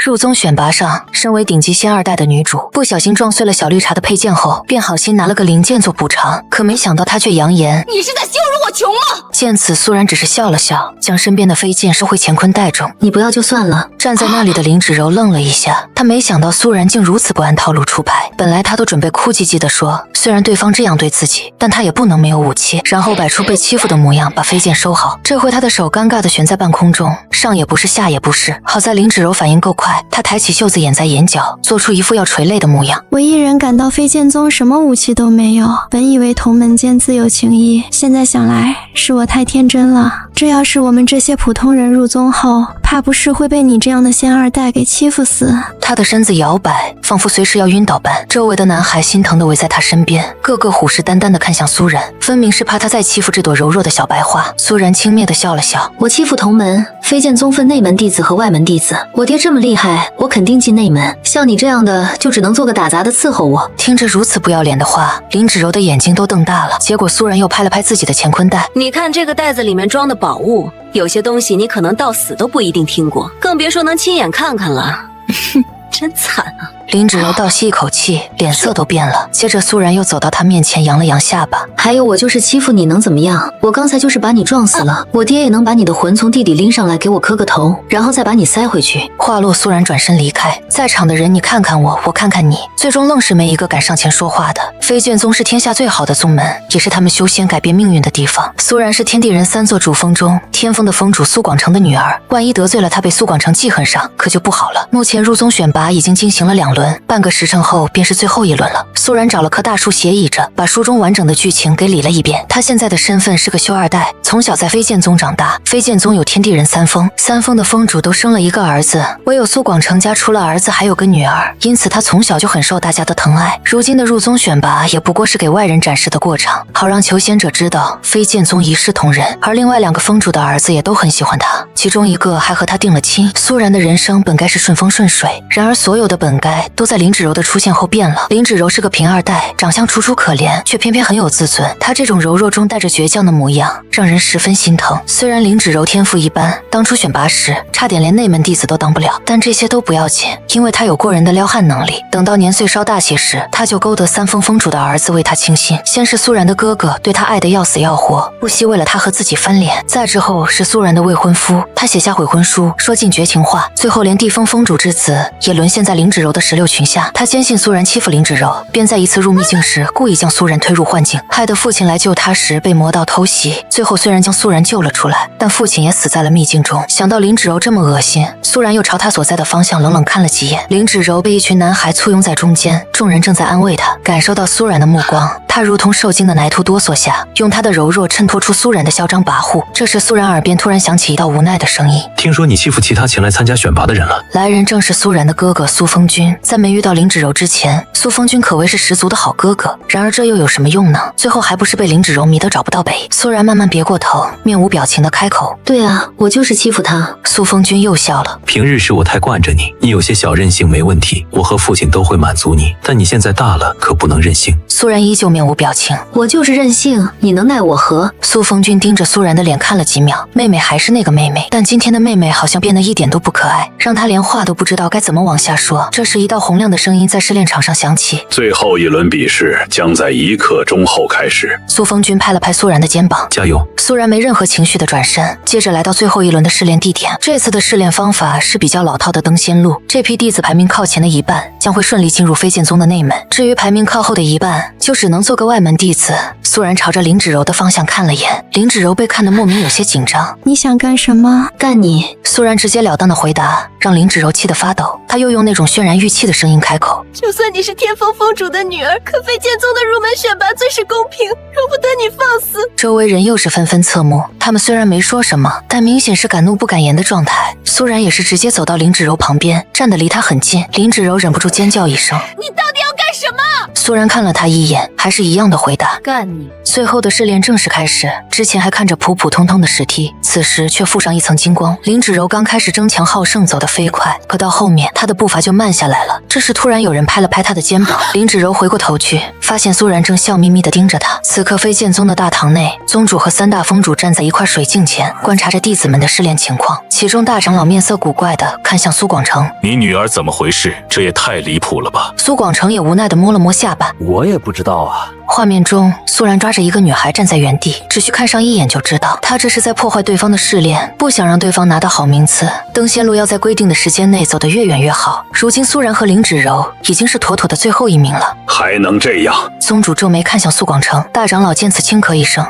入宗选拔上，身为顶级仙二代的女主，不小心撞碎了小绿茶的配件后，便好心拿了个零件做补偿。可没想到她却扬言：“你是在羞辱我穷吗？”见此，苏然只是笑了笑，将身边的飞剑收回乾坤袋中。你不要就算了。站在那里的林芷柔愣了一下，她没想到苏然竟如此不按套路出牌。本来她都准备哭唧唧地说，虽然对方这样对自己，但她也不能没有武器。然后摆出被欺负的模样，把飞剑收好。这回她的手尴尬地悬在半空中，上也不是，下也不是。好在林芷柔反应够快，她抬起袖子掩在眼角，做出一副要垂泪的模样。我一人赶到飞剑宗，什么武器都没有。本以为同门间自有情谊，现在想来是我太天真了。这要是我们这些普通人入宗后，怕不是会被你这样的仙二代给欺负死。他的身子摇摆，仿佛随时要晕倒般。周围的男孩心疼地围在他身边，个个虎视眈眈地看向苏然，分明是怕他再欺负这朵柔弱的小白花。苏然轻蔑地笑了笑：“我欺负同门，飞剑宗分内门弟子和外门弟子。我爹这么厉害，我肯定进内门。像你这样的，就只能做个打杂的伺候我。”听着如此不要脸的话，林芷柔的眼睛都瞪大了。结果苏然又拍了拍自己的乾坤袋：“你看这个袋子里面装的宝物，有些东西你可能到死都不一定听过，更别说能亲眼看看了。哼，真惨啊！”林芷柔倒吸一口气，脸色都变了。接着苏然又走到他面前，扬了扬下巴：“还有，我就是欺负你能怎么样？我刚才就是把你撞死了，我爹也能把你的魂从地底拎上来给我磕个头，然后再把你塞回去。”话落，苏然转身离开。在场的人你看看我，我看看你，最终愣是没一个敢上前说话的。飞剑宗是天下最好的宗门，也是他们修仙改变命运的地方。苏然是天地人三座主峰中天峰的峰主苏广成的女儿，万一得罪了他，被苏广成记恨上，可就不好了。目前入宗选拔已经进行了2轮，半个时辰后便是最后一轮了。苏然找了棵大树斜倚着，把书中完整的剧情给理了一遍。他现在的身份是个修二代，从小在飞剑宗长大。飞剑宗有天地人3峰，3峰的峰主都生了一个儿子，唯有苏广成家除了儿子还有个女儿，因此他从小就很受大家的疼爱。如今的入宗选拔也不过是给外人展示的过场，好让求仙者知道飞剑宗一视同仁。而另外2个峰主的儿子也都很喜欢他，其中一个还和他定了亲。苏然的人生本该是顺风顺水，然而所有的本该都在林芷柔的出现后变了。林芷柔是个贫二代，长相楚楚可怜，却偏偏很有自尊。她这种柔弱中带着倔强的模样，让人十分心疼。虽然林芷柔天赋一般，当初选拔时差点连内门弟子都当不了，但这些都不要紧，因为她有过人的撩汉能力。等到年岁稍大些时，她就勾得3峰峰主的儿子为她倾心。先是苏然的哥哥，对她爱得要死要活，不惜为了她和自己翻脸。再之后是苏然的未婚夫，他写下悔婚书，说尽绝情话。最后连地峰峰主之子也沦陷在林芷柔的16群下。他坚信苏然欺负林芷柔，便在一次入秘境时故意将苏然推入幻境，害得父亲来救他时被魔道偷袭。最后虽然将苏然救了出来，但父亲也死在了秘境中。想到林芷柔这么恶心，苏然又朝他所在的方向冷冷看了几眼。林芷柔被一群男孩簇拥在中间，众人正在安慰他。感受到苏然的目光，他如同受惊的奶兔哆嗦下，用他的柔弱衬托出苏然的嚣张跋扈。这时苏然耳边突然响起一道无奈的声音：“听说你欺负其他前来参加选拔的人了。”来人正是苏然的哥哥苏风君。在没遇到林芷柔之前，苏风君可谓是十足的好哥哥。然而这又有什么用呢？最后还不是被林芷柔迷得找不到北。苏然慢慢别过头，面无表情地开口：“对啊，我就是欺负他。”苏风君又笑了：“平日是我太惯着你，你有些小任性没问题，我和父亲都会满足你，但你现在大了，可不能任性。”苏然依旧面无表情：“我就是任性，你能奈我何？”苏风君盯着苏然的脸看了几秒，妹妹还是那个妹妹，但今天的妹妹好像变得一点都不可爱，让他连话都不知道该怎么往下说。这时一道洪亮的声音在试炼场上响起：“最后一轮比试将在1刻钟后开始。”苏风君拍了拍苏然的肩膀：“加油！”苏然没任何情绪的转身，接着来到最后一轮的试炼地点。这次的试炼方法是比较老套的登仙路，这批弟子排名靠前的一半将会顺利进入飞剑宗的内门，至于排名靠后的一半，就只能做个外门弟子。苏然朝着林芷柔的方向看了眼，林芷柔被看得莫名有些紧张：“你想干什么？”“干你！”苏然直截了当的回答，让林芷柔气得发抖。他又用那种渲然欲泣的声音开口：“就算你是天峰峰主的女儿，可飞剑宗的入门选拔最是公平，容不得你放肆。”周围人又是纷纷侧目，他们虽然没说什么，但明显是敢怒不敢言的状态。苏然也是直接走到林芷柔旁边，站得离她很近。林芷柔忍不住尖叫一声：“你到底要干什么？”苏苏然看了他一眼，还是一样的回答：干你！最后的试炼正式开始。之前还看着普普通通的石梯，此时却附上一层金光。林芷柔刚开始争强好胜，走得飞快，可到后面她的步伐就慢下来了。这时突然有人拍了拍她的肩膀，林芷柔回过头去，发现苏然正笑眯眯地盯着她。此刻飞剑宗的大堂内，宗主和3大峰主站在一块水镜前，观察着弟子们的试炼情况。其中大长老面色古怪地看向苏广成：你女儿怎么回事？这也太离谱了吧！苏广成也无奈地摸了摸下巴：我也不知道啊。画面中，苏然抓着一个女孩站在原地，只需看上一眼就知道，她这是在破坏对方的试炼，不想让对方拿到好名次。登仙路要在规定的时间内走得越远越好。如今苏然和林芷柔已经是妥妥的最后一名了，还能这样？宗主皱眉看向苏广成，大长老见此轻咳一声。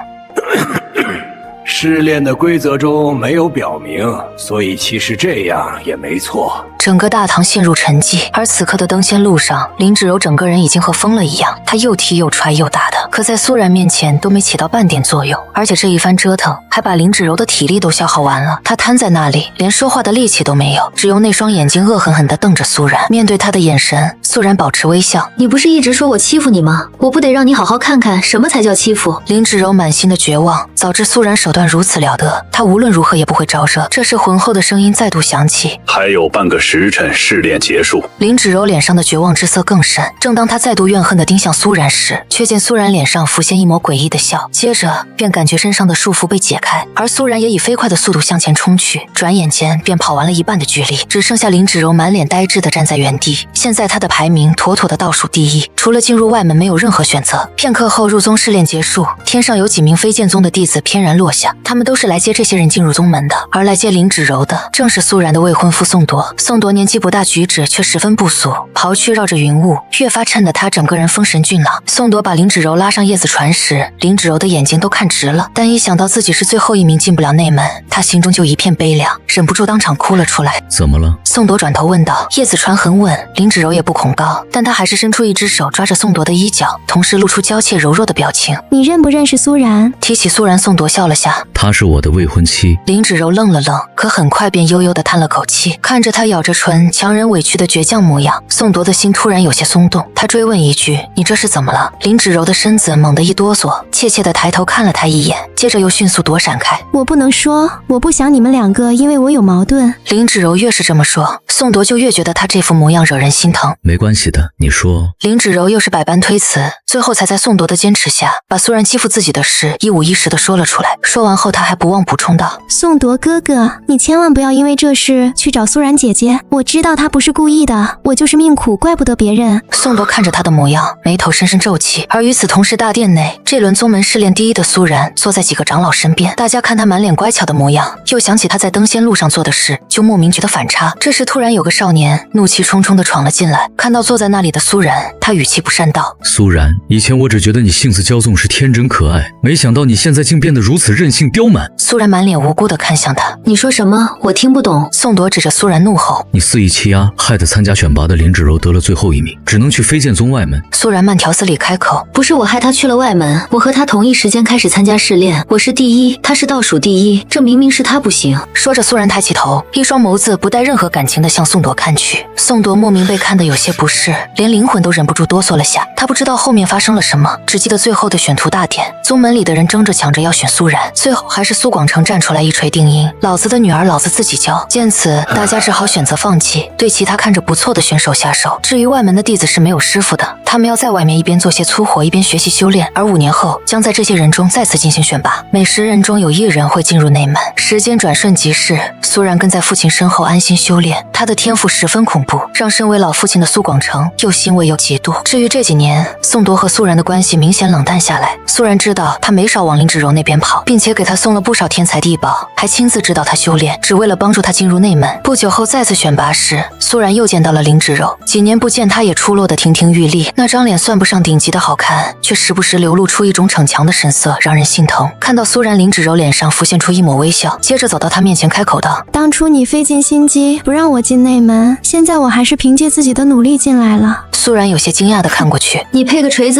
试炼的规则中没有表明，所以其实这样也没错。整个大堂陷入沉寂，而此刻的登仙路上，林芷柔整个人已经和疯了一样，她又踢又踹又打的，可在苏然面前都没起到半点作用，而且这一番折腾还把林芷柔的体力都消耗完了。她瘫在那里，连说话的力气都没有，只用那双眼睛恶狠狠地瞪着苏然。面对他的眼神，苏然保持微笑：你不是一直说我欺负你吗？我不得让你好好看看什么才叫欺负。林芷柔满心的绝望，早知苏然手段如此了得，她无论如何也不会招惹。这时浑厚的声音再度响起：还有半个时辰试炼结束。林芷柔脸上的绝望之色更深，正当她再度怨恨地盯向苏然时，却见苏然脸上浮现一抹诡异的笑，接着便感觉身上的束缚被解开，而苏然也以飞快的速度向前冲去，转眼间便跑完了一半的距离，只剩下林芷柔满脸呆滞地站在原地。现在她的排名妥妥的倒数第一，除了进入外门没有任何选择。片刻后入宗试炼结束，天上有几名飞剑宗的弟子翩然落下，他们都是来接这些人进入宗门的，而来接林芷柔的正是苏然的未婚夫宋铎。宋铎年纪不大，举止却十分不俗，袍躯绕着云雾，越发衬得他整个人风神俊朗。宋铎把林芷柔拉上叶子船时，林芷柔的眼睛都看直了，但一想到自己是最后一名进不了内门，他心中就一片悲凉，忍不住当场哭了出来。怎么了？宋铎转头问道。叶子船很稳，林芷柔也不恐高，但他还是伸出一只手抓着宋铎的衣角，同时露出娇怯柔弱的表情。你认不认识苏然？提起苏然，宋铎笑了下。她是我的未婚妻。林芷柔愣了愣，可很快便悠悠地叹了口气，看着他咬着唇强忍委屈的倔强模样，宋铎的心突然有些松动。他追问一句：你这是怎么了？林芷柔的身子猛地一哆嗦，怯怯地抬头看了他一眼，接着又迅速躲闪开。我不能说，我不想你们两个因为我有矛盾。林芷柔越是这么说，宋铎就越觉得他这副模样惹人心疼。没关系的，你说。林芷柔又是百般推辞，最后才在宋铎的坚持下，把苏然欺负自己的事一五一十地说了出来。说完后，他还不忘补充道：宋铎哥哥，你千万不要因为这事去找苏然姐姐，我知道她不是故意的，我就是命苦，怪不得别人。宋铎看着他的模样，眉头深深皱起。而与此同时，大殿内这轮宗门试炼第一的苏然坐在几个长老身边，大家看他满脸乖巧的模样，又想起他在登仙路上做的事，就莫名觉得反差。这时突然有个少年怒气冲冲地闯了进来，看到坐在那里的苏然，他语气不善道：苏然，以前我只觉得你性子骄纵是天真可爱，没想到你现在竟变得如此任性刁蛮。苏然满脸无辜地看向他：你说什么？我听不懂。宋铎指着苏然怒吼：你肆意欺压，害得参加选拔的林芷柔得了最后一名，只能去飞剑宗外门。苏然慢条斯理开口：不是我害他去了外门，我和他同一时间开始参加试炼，我是第一，他是倒数第一，这明明是他不行。说着，苏然抬起头，一双眸子不带任何感情地向宋铎看去。宋铎莫名被看得有些不适，连灵魂都忍不住哆嗦了下。他不知道后面发生了什么，只记得最后的选徒大典，宗门里的人争着抢着要选苏然，最后还是苏广成站出来一锤定音：老子的女儿老子自己教。见此，大家只好选择放弃，对其他看着不错的选手下手。至于外门的弟子是没有师傅的，他们要在外面一边做些粗活，一边学习修炼，而5年后将在这些人中再次进行选拔，每10人中有1人会进入内门。时间转瞬即逝，苏然跟在父亲身后安心修炼，他的天赋十分恐怖，让身为老父亲的苏广成又欣慰又嫉妒。至于这几年，宋铎和苏然的关系明显冷淡下来，苏然知道他没少往林芷柔那边跑，并且给他送了不少天才地宝，还亲自指导他修炼，只为了帮助他进入内门。不久后再次选拔时，苏然又见到了林芷柔，几年不见，他也出落得亭亭玉立，那张脸算不上顶级的好看，却时不时流露出一种逞强的神色，让人心疼。看到苏然，林芷柔脸上浮现出一抹微笑，接着走到他面前开口道：当初你费尽心机不让我进内门，现在我还是凭借自己的努力进来了。苏然有些惊讶地看过去：你配个锤子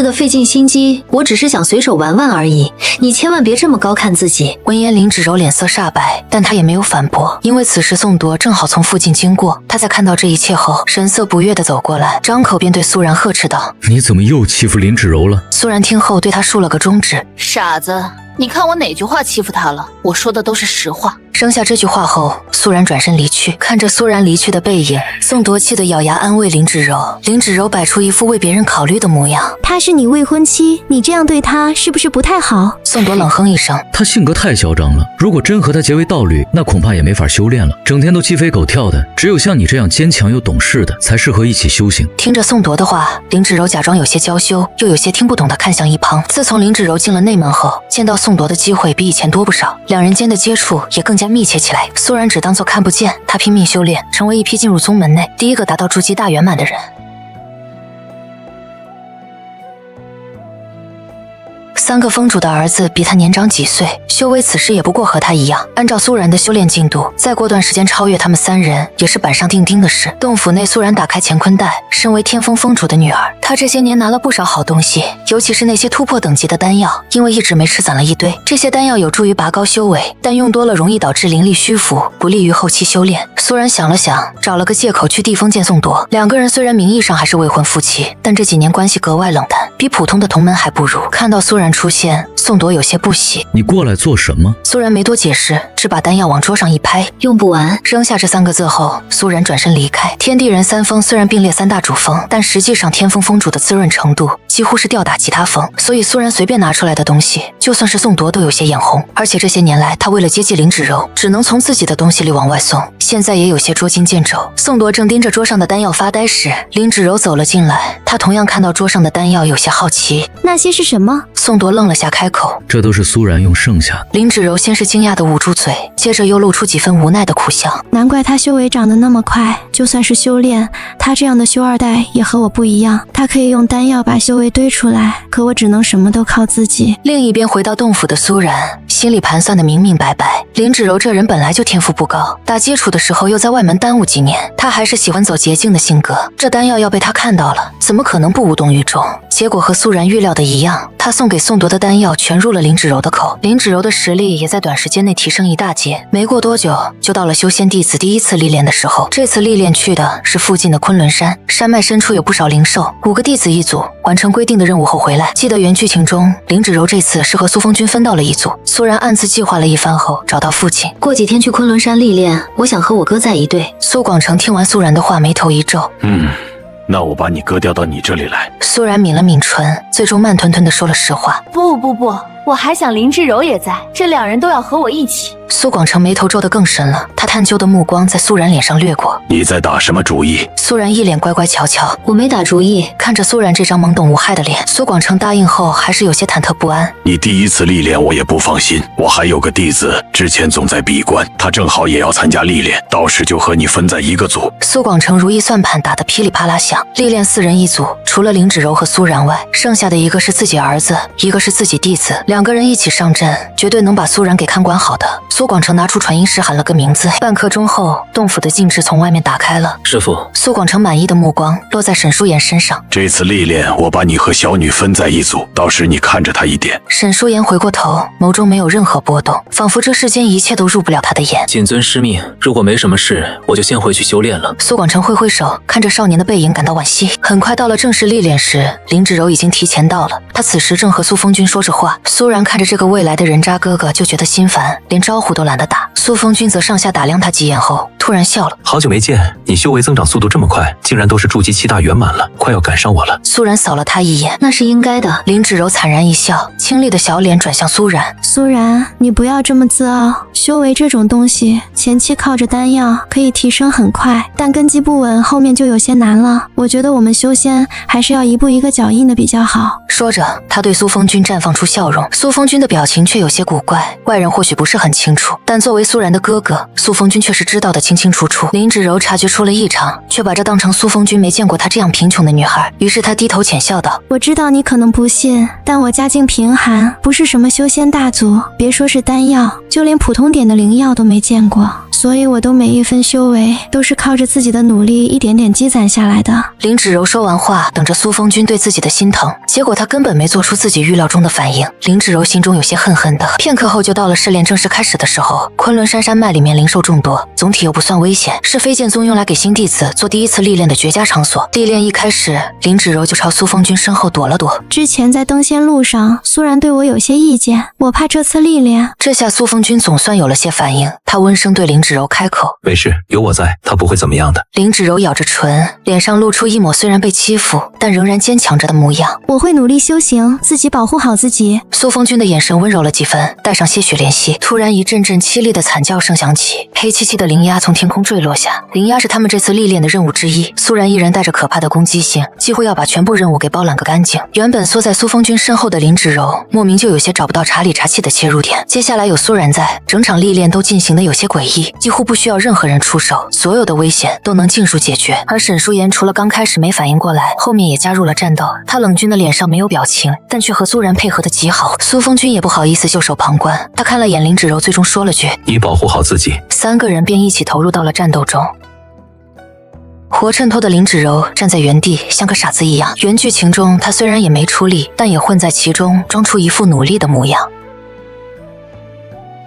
闻言，林芷柔脸色煞白，但她也没有反驳，因为此时宋铎正好从附近经过。他在看到这一切后，神色不悦地走过来，张口便对苏然呵斥道：“你怎么又欺负林芷柔了？”苏然听后对他竖了个中指：“傻子，你看我哪句话欺负他了？我说的都是实话。”扔下这句话后，苏然转身离去。看着苏然离去的背影，宋铎气得咬牙安慰林芷柔。林芷柔摆出一副为别人考虑的模样：“她是你未婚妻，你这样对她是不是不太好？”宋铎冷哼一声：“她性格太嚣张了，如果真和她结为道侣，那恐怕也没法修炼了。整天都鸡飞狗跳的，只有像你这样坚强又懂事的，才适合一起修行。”听着宋铎的话，林芷柔假装有些娇羞，又有些听不懂地看向一旁。自从林芷柔进了内门后，见到宋铎的机会比以前多不少，两人间的接触也更加密切起来。苏然只当作看不见，他拼命修炼，成为一批进入宗门内第一个达到筑基大圆满的人。3个封主的儿子比他年长几岁，修为此时也不过和他一样。按照苏然的修炼进度，再过段时间超越他们3人也是板上钉钉的事。洞府内，苏然打开乾坤袋，身为天风封主的女儿，她这些年拿了不少好东西，尤其是那些突破等级的丹药，因为一直没吃攒了一堆。这些丹药有助于拔高修为，但用多了容易导致灵力虚浮，不利于后期修炼。苏然想了想，找了个借口去地封见宋铎。两个人虽然名义上还是未婚夫妻，但这几年关系格外冷淡，比普通的同门还不如。看到苏然出现，宋铎有些不喜：“你过来做什么？”苏然没多解释，只把丹药往桌上一拍：“用不完。”扔下这3个字后，苏然转身离开。天地人3封虽然并列3大主封，但实际上天风封主的滋润程度几乎是吊打其他封，所以苏然随便拿出来的东西，就算是宋铎都有些眼红。而且这些年来，他为了接济林芷柔，只能从自己的东西里往外送，现在也有些捉襟见肘。宋铎正盯着桌上的丹药发呆时，林芷柔走了进来，他同样看到桌上的丹药，有些好奇：“那些是什么？”宋铎愣了下，开口：“这都是苏然用剩下。”林芷柔先是惊讶地捂住嘴，接着又露出几分无奈的苦笑：“难怪他修为长得那么快，就算是修炼，他这样的修2代也和我不一样。他可以用丹药把修为堆出来，可我只能什么都靠自己。”另一边回到洞府的苏然，心里盘算的明明白白。林芷柔这人本来就天赋不高，打基础的时候又在外门耽误几年，他还是喜欢走捷径的性格。这丹药要被他看到了，怎么可能不无动于衷？结果和苏然预料的一样，他送给宋铎的丹药全入了林芷柔的口。林芷柔的实力也在短时间内提升一大截，没过多久就到了修仙弟子第一次历练的时候。这次历练去的是附近的昆仑山，山脉深处有不少灵兽。5个弟子一组，完成规定的任务后回来。记得原剧情中，林芷柔这次是和苏风君分到了一组。苏然暗自计划了一番后，找到父亲：“过几天去昆仑山历练，我想和我哥在一队。”苏广成听完苏然的话，眉头一皱：“那我把你哥调到你这里来。”苏然抿了抿唇，最终慢吞吞地说了实话：“不，我还想林芷柔也在，这2人都要和我一起。”苏广成眉头皱得更深了，他探究的目光在苏然脸上掠过。“你在打什么主意？”苏然一脸乖乖巧巧：“我没打主意。”看着苏然这张懵懂无害的脸，苏广成答应后还是有些忐忑不安：“你第一次历练我也不放心，我还有个弟子之前总在闭关，他正好也要参加历练，到时就和你分在一个组。”苏广成如意算盘打得噼里啪啦响，历练4人一组，除了林芷柔和苏然外，剩下的一个是自己儿子，一个是自己弟子，2个人一起上阵，绝对能把苏然给看管好的。苏广成拿出传音石喊了个名字，半刻钟后，洞府的禁制从外面打开了。师父，苏广成满意的目光落在沈舒言身上：“这次历练我把你和小女分在一组，到时你看着她一点。”沈舒言回过头，眸中没有任何波动，仿佛这世间一切都入不了他的眼。谨遵师命，如果没什么事，我就先回去修炼了。苏广成挥挥手，看着少年的背影感到惋惜。很快到了正式历练时，林芷柔已经提前到了，他此时正和苏风君说着话。苏然看着这个未来的人渣哥哥就觉得心烦，连招呼都懒得打。苏风君则上下打量他几眼后，突然笑了：“好久没见，你修为增长速度这么快，竟然都是筑基7大圆满了，快要赶上我了。”苏然扫了他一眼：“那是应该的。”林芷柔惨然一笑，清丽的小脸转向苏然：“苏然，你不要这么自傲，修为这种东西，前期靠着丹药可以提升很快，但根基不稳，后面就有些难了。我觉得我们修仙还是要一步一个脚印的比较好。”说着，他对苏风君绽放出笑容。苏风君的表情却有些古怪，外人或许不是很清楚，但作为苏然的哥哥，苏风君却是知道的清清楚楚。林芷柔察觉出了异常，却把这当成苏风君没见过她这样贫穷的女孩，于是她低头浅笑道：“我知道你可能不信，但我家境贫寒，不是什么修仙大族，别说是丹药，就连普通点的灵药都没见过，所以我的每一分修为都是靠着自己的努力一点点积攒下来的。”林芷柔说完话，等着苏风君对自己的心疼，结果他根本没做出自己预料中的反应。林芷柔心中有些恨恨的。片刻后就到了试炼正式开始的时候。昆仑山山脉里面灵兽众多，总体又不算危险，是飞剑宗用来给新弟子做第一次历练的绝佳场所。历练一开始，林芷柔就朝苏风君身后躲了躲。之前在登仙路上，苏然对我有些意见，我怕这次历练。这下苏风君总算有了些反应，他温声对林芷柔开口：“没事，有我在，他不会怎么样的。”林芷柔咬着唇，脸上露出一抹虽然被欺负，但仍然坚强着的模样。我会努力修行，自己保护好自己。苏风君的眼神温柔了几分，带上些许怜惜。突然一阵阵凄厉的惨叫声响起，黑漆漆的灵鸦从天空坠落下。灵鸦是他们这次历练的任务之一，苏然一人带着可怕的攻击性，几乎要把全部任务给包揽个干净。原本缩在苏风君身后的林芷柔，莫名就有些找不到查理查气的切入点。接下来有苏然在，整场历练都进行的有些诡异，几乎不需要任何人出手，所有的危险都能尽数解决。而沈舒言除了刚开始没反应过来，后面也加入了战斗。他冷峻的脸上没有表情，但却和苏然配合的极好。苏风君也不好意思袖手旁观，他看了眼林芷柔，最终说了句：“你保护好自己。”三个人便一起投入到了战斗中。活衬托的林芷柔站在原地，像个傻子一样。原剧情中，她虽然也没出力，但也混在其中，装出一副努力的模样。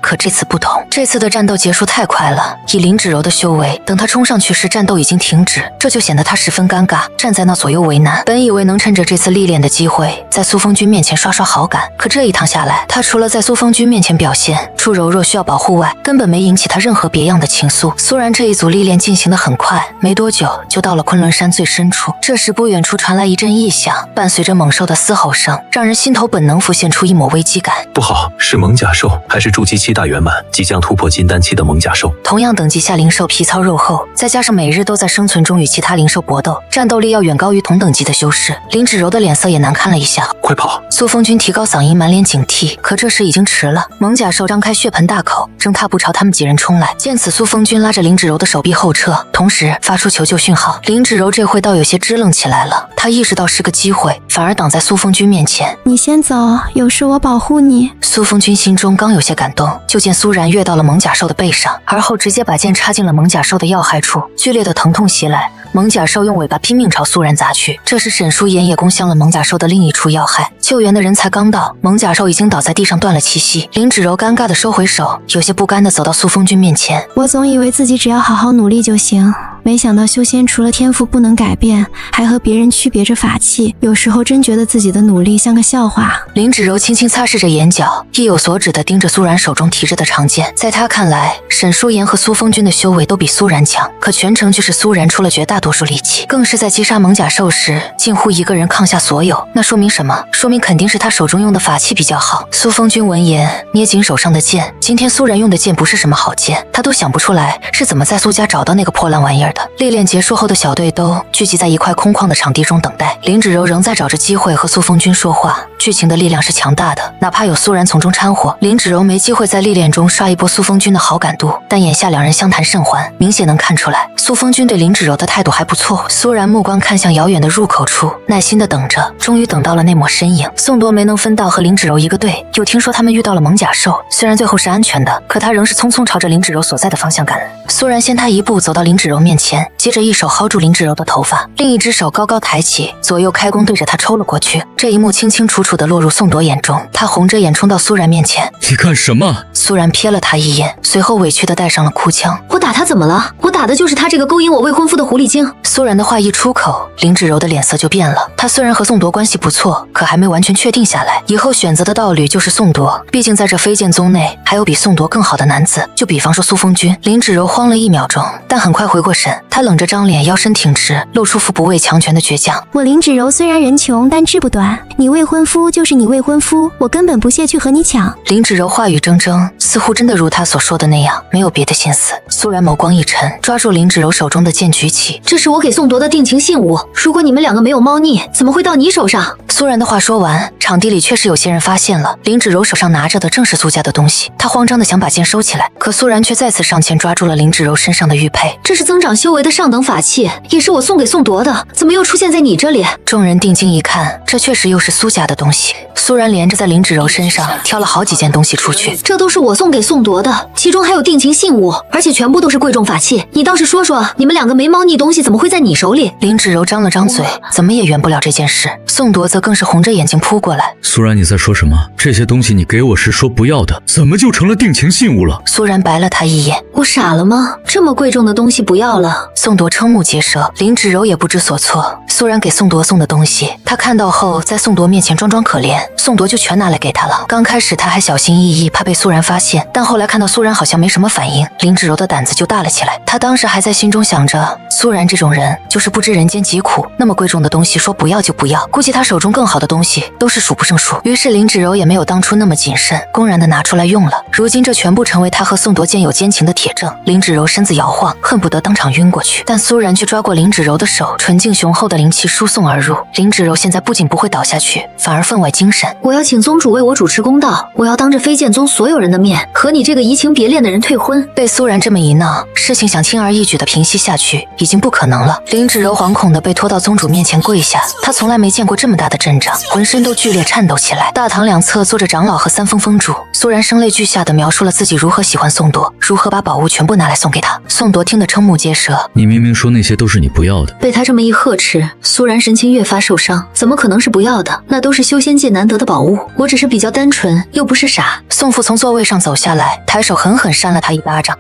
可这次不同，这次的战斗结束太快了。以林芷柔的修为，等她冲上去时，战斗已经停止，这就显得她十分尴尬，站在那左右为难。本以为能趁着这次历练的机会，在苏风君面前刷刷好感，可这一趟下来，她除了在苏风君面前表现出柔弱需要保护外，根本没引起她任何别样的情愫。苏然这一组历练进行得很快，没多久就到了昆仑山最深处。这时不远处传来一阵异响，伴随着猛兽的嘶吼声，让人心头本能浮现出一抹危机感。不好，是猛甲兽，还是筑基期大圆满，即将突破金丹期的猛甲兽。同样等级下灵兽皮糙肉厚，再加上每日都在生存中与其他灵兽搏斗，战斗力要远高于同等级的修士。林芷柔的脸色也难看了一下。快跑！苏风君提高嗓音，满脸警惕。可这时已经迟了，猛甲兽张开血盆大口，正踏步朝他们几人冲来。见此，苏风君拉着林芷柔的手臂后撤，同时发出求救讯号。林芷柔这会倒有些支棱起来了，她意识到是个机会，反而挡在苏风君面前。你先走，有事我保护你。苏风君心中刚有些感动，就见苏然跃到了猛甲兽的背上，而后直接把剑插进了猛甲兽的要害处，剧烈的疼痛袭来。猛甲兽用尾巴拼命朝苏然砸去，这时沈舒言也攻向了猛甲兽的另一处要害。救援的人才刚到，猛甲兽已经倒在地上断了气息。林芷柔尴尬的收回手，有些不甘的走到苏风君面前。我总以为自己只要好好努力就行，没想到修仙除了天赋不能改变，还和别人区别着法器，有时候真觉得自己的努力像个笑话。林芷柔轻轻擦拭着眼角，意有所指地盯着苏然手中提着的长剑。在他看来，沈舒言和苏风君的修为都比苏然强，可全程却是苏然出了绝大多数力气，更是在击杀猛甲兽时，近乎一个人抗下所有。那说明什么？说明肯定是他手中用的法器比较好。苏风君闻言，捏紧手上的剑。今天苏然用的剑不是什么好剑，他都想不出来是怎么在苏家找到那个破烂玩意儿的。历练结束后的小队都聚集在一块空旷的场地中等待。林芷柔仍在找着机会和苏风君说话。剧情的力量是强大的，哪怕有苏然从中掺和，林芷柔没机会在历练中刷一波苏风君的好感度。但眼下两人相谈甚欢，明显能看出来，苏风君对林芷柔的态度还不错。苏然目光看向遥远的入口处，耐心的等着，终于等到了那抹身影。宋铎没能分到和林芷柔一个队，又听说他们遇到了猛甲兽，虽然最后是安全的，可他仍是匆匆朝着林芷柔所在的方向赶来。苏然先他一步走到林芷柔面前，接着一手薅住林芷柔的头发，另一只手高高抬起，左右开弓对着她抽了过去。这一幕清清楚楚地落入宋铎眼中，他红着眼冲到苏然面前。你干什么？苏然瞥了他一眼，随后委屈地带上了哭腔。我打他怎么了？我打的就是他这个勾引我未婚夫的狐狸精。苏然的话一出口，林芷柔的脸色就变了。她虽然和宋铎关系不错，可还没完全确定下来，以后选择的道侣就是宋铎。毕竟在这飞剑宗内，还有比宋铎更好的男子，就比方说苏风君。林芷柔慌了一秒钟，但很快回过神，她冷着张脸，腰身挺直，露出副不畏强权的倔强。我林芷柔虽然人穷，但志不短。你未婚夫就是你未婚夫，我根本不屑去和你抢。林芷柔话语铮铮，似乎真的如她所说的那样，没有别的心思。苏然眸光一沉，抓住林芷柔手中的剑举起。这是我给宋铎的定情信物，如果你们两个没有猫腻，怎么会到你手上？苏然的话说完，场地里确实有些人发现了，林芷柔手上拿着的正是苏家的东西。她慌张的想把剑收起来，可苏然却再次上前抓住了林芷柔身上的玉佩。这是增长修为的上等法器，也是我送给宋铎的，怎么又出现在你这里？众人定睛一看，这确实又是苏家的东西。苏然连着在林芷柔身上挑了好几件东西出去，这都是我送给宋铎的，其中还有定情信物，而且全部都是贵重法器。你倒是说说，你们两个没猫腻东西西怎么会在你手里？林芷柔张了张嘴，怎么也圆不了这件事。宋铎则更是红着眼睛扑过来。苏然，你在说什么？这些东西你给我时说不要的，怎么就成了定情信物了？苏然白了他一眼，我傻了吗？这么贵重的东西不要了？宋铎瞠目结舌，林芷柔也不知所措。苏然给宋铎送的东西，他看到后在宋铎面前装可怜，宋铎就全拿来给他了。刚开始他还小心翼翼，怕被苏然发现，但后来看到苏然好像没什么反应，林芷柔的胆子就大了起来。他当时还在心中想着，苏然这种人就是不知人间疾苦，那么贵重的东西说不要就不要，估计他手中更好的东西都是数不胜数。于是林芷柔也没有当初那么谨慎，公然的拿出来用了。如今这全部成为他和宋铎间有奸情的铁证。林芷柔身子摇晃，恨不得当场晕过去，但苏然却抓过林芷柔的手，纯净雄厚的灵气输送而入。林芷柔现在不仅不会倒下去，反而分外精神。我要请宗主为我主持公道，我要当着飞剑宗所有人的面和你这个移情别恋的人退婚。被苏然这么一闹，事情想轻而易举的平息下去已经不可能了。林芷柔惶恐的被拖到宗主面前跪下，她从来没见过这么大的阵仗，浑身都剧烈颤抖起来。大堂两侧坐着长老和三峰峰主，苏然声泪俱下的描述了自己如何喜欢宋铎，如何把宝物全部拿来送给他。宋铎听得瞠目结舌，你明明说那些都是你不要的。被他这么一呵斥，苏然神情越发受伤，怎么可能是不要的？那都是修仙界难得的宝物，我只是比较单纯，又不是傻。宋父从座位上走下来，抬手狠狠扇了他一巴掌，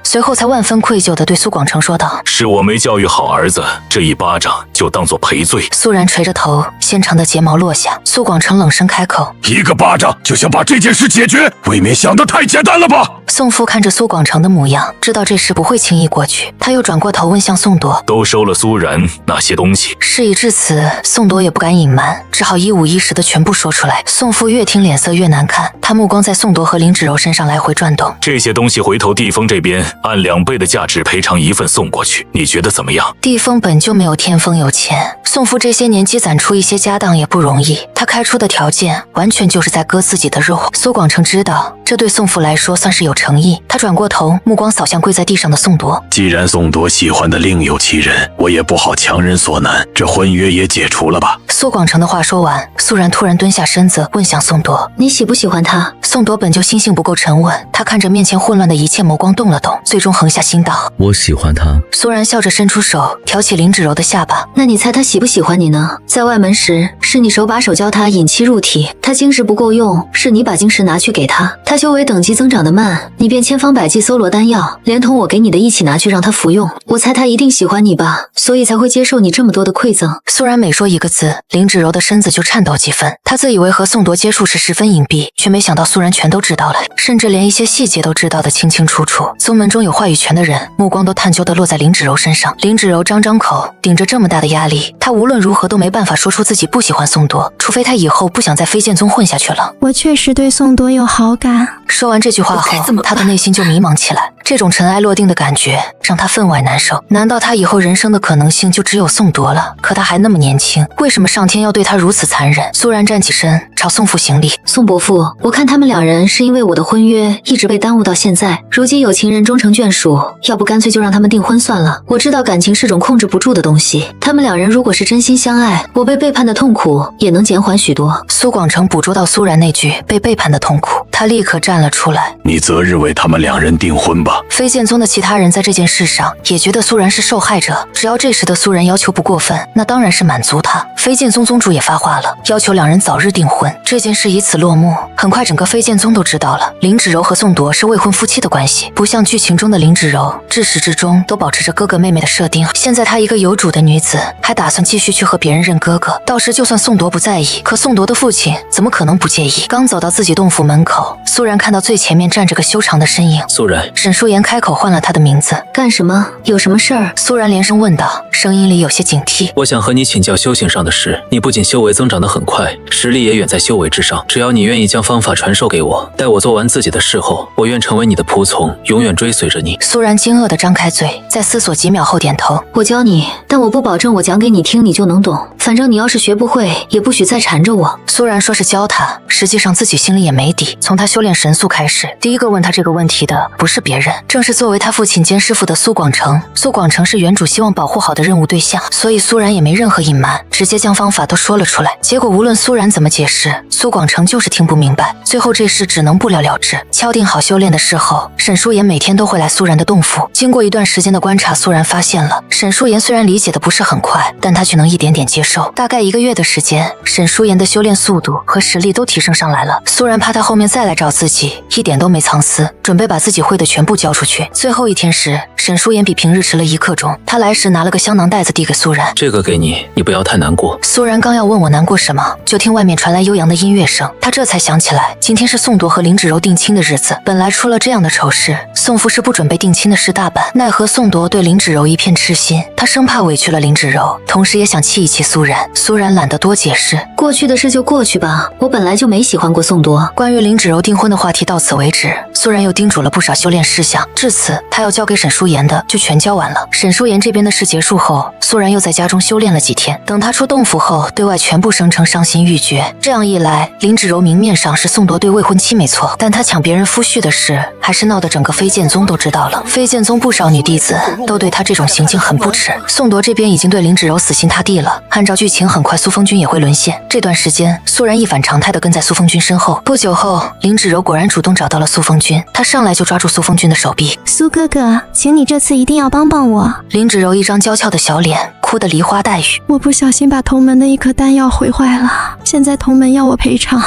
随后才万分愧疚地对苏广成说道：是我没教育好儿子，这一巴掌就当作赔罪。苏然垂着头，纤长的睫毛落下。苏广成冷声开口：一个巴掌就想把这件事解决，未免想得太简单了吧？宋父看着苏广成的模样，知道这事不会轻易过去，他又转过头问向宋铎：都收了苏然那些东西？事已至此，宋铎也不敢隐瞒，只好一五一十的全部说出来。宋父越听脸色越难看，他目光在宋铎和林芷柔身上来回转动。这些东西回头地风这边按2倍的价值赔偿1份送过去，你觉得怎么样？地风本就没有天风有钱，宋父这些年积攒出一些家当也不容易，他开出的条件完全就是在割自己的肉。苏广成知道这对宋父来说算是有诚意，他转过头，目光扫向跪在地上的宋铎。既然宋铎喜欢的另有其人，我也不好强人所难，这婚约也解除了吧。苏广成的话说完，苏然突然蹲下身子问向宋铎：你喜不喜欢他？宋铎本就心性不够沉稳，他看着面前混乱的一切，眸光动了动，最终横下心道：我喜欢他。苏然笑着伸出手挑起林芷柔的下巴。那你猜他喜不喜欢你呢？在外门时是你手把手教他引气入体，他晶石不够用，是你把晶石拿去给他，他修为等级增长的慢，你便千方百计搜罗丹药，连同我给你的一起拿去让他服用。我猜他一定喜欢你吧，所以才会接受你这么多的馈赠。苏然每说一个字，林芷柔的身子就颤抖几分。他自以为和宋铎接触时十分隐蔽，却没想到苏然全都知道了，甚至连一些细节都知道得清清楚楚。宗门中有话语权的人，目光都探究地落在林芷柔身上。林芷柔张口，顶着这么大的压力，她无论如何都没办法说出自己不喜欢宋铎，除非她以后不想在飞剑宗混下去了。我确实对宋铎有好感。说完这句话后，她的内心就迷茫起来，这种尘埃落定的感觉让她分外难受。难道她以后人生的可能性就只有宋铎了？可她还那么年轻，为什么上天要对她如此残忍？苏然站起身，朝宋父行礼：宋伯父，我看他们两人是因为我的婚约一直被耽误到现在，如今有情人终成眷属，要不干脆就让他们订婚算了。我知道感情是种控制不住的东西，他们两人如果是真心相爱，我被背叛的痛苦也能减缓许多。苏广成捕捉到苏然那句被背叛的痛苦，他立刻站了出来：你择日为他们两人订婚吧。飞剑宗的其他人在这件事上也觉得苏然是受害者，只要这时的苏然要求不过分，那当然是满足他。飞剑宗宗主也发话了，要求两人早日订婚。这件事以此落幕。很快整个飞剑宗都知道了，林芷柔和宋铎是未婚夫妻的关系，不像剧情中的林芷柔，至始至终都保持着哥哥妹妹的设定。现在她一个有主的女子，还打算继续去和别人认哥哥，到时就算宋铎不在意，可宋铎的父亲怎么可能不介意？刚走到自己洞府门口，苏然看到最前面站着个修长的身影。苏然。沈淑妍开口唤了他的名字。干什么？有什么事儿？苏然连声问道，声音里有些警惕。我想和你请教修行上的事。你不仅修为增长得很快，实力也远在修为之上。只要你愿意将方法传授给我，待我做完自己的事后，我愿成为你的仆从，永远追随着你。苏然惊愕地张开嘴，在思索几秒后点头。我教你，但我不保证我讲给你听你就能懂。反正你要是学不会，也不许再缠着我。苏然说是教他，实际上自己心里也没底。从他修炼神速开始，第一个问他这个问题的不是别人，正是作为他父亲兼师傅的苏广成。苏广成是原主希望保护好的任务对象，所以苏然也没任何隐瞒，直接将方法都说了出来。结果无论苏然怎么解释，苏广成就是听不明白。最后这事只能不了了之。敲定好修炼的事后，沈舒言每天都会来苏然的洞府。经过一段时间的观察，苏然发现了沈舒言虽然理解的不是很快，但他却能一点点接受。大概1个月的时间，沈舒言的修炼速度和实力都提升上来了。苏然怕他后面再来找自己，一点都没藏私，准备把自己会的全部交出去。最后一天时，沈舒言比平日迟了1刻钟。他来时拿了个香囊袋子递给苏然，这个给你，你不要太难过。苏然刚要问我难过什么，就听外面传来悠扬的音乐声，他这才想起来，今天是宋铎和林芷柔定亲的日子。本来出了这样的丑事，宋父是不准备定亲的事大办，奈何宋铎对林芷柔一片痴心，他生怕委屈了林芷柔，同时也想气一气苏然。苏然懒得多解释，过去的事就过去吧，我本来就没喜欢过宋铎。关于林芷柔订婚的话题到此为止。苏然又叮嘱了不少修炼事项，至此他要交给沈舒言的就全交完了。沈舒言这边的事结束后，苏然又在家中修炼了几天。等他出洞府后，对外全部声称伤心欲绝。这样一来，林芷柔明面上是宋铎对未婚妻没错，但他抢别人夫婿的事，还是闹得整个飞剑宗都知道了。飞剑宗不少女弟子都对他这种行径很不耻。宋铎这边已经对林芷柔死心塌地了，按照剧情，很快苏风君也会沦陷。这段时间，苏然一反常态地跟在苏风君身后。不久后，林芷柔果然主动找到了苏风君，他上来就抓住苏风君的手臂。苏哥哥，请你这次一定要帮帮我。林芷柔一张娇俏的小脸，哭得梨花带雨。我不小心把同门的一颗丹药毁坏了，现在同门要我赔偿，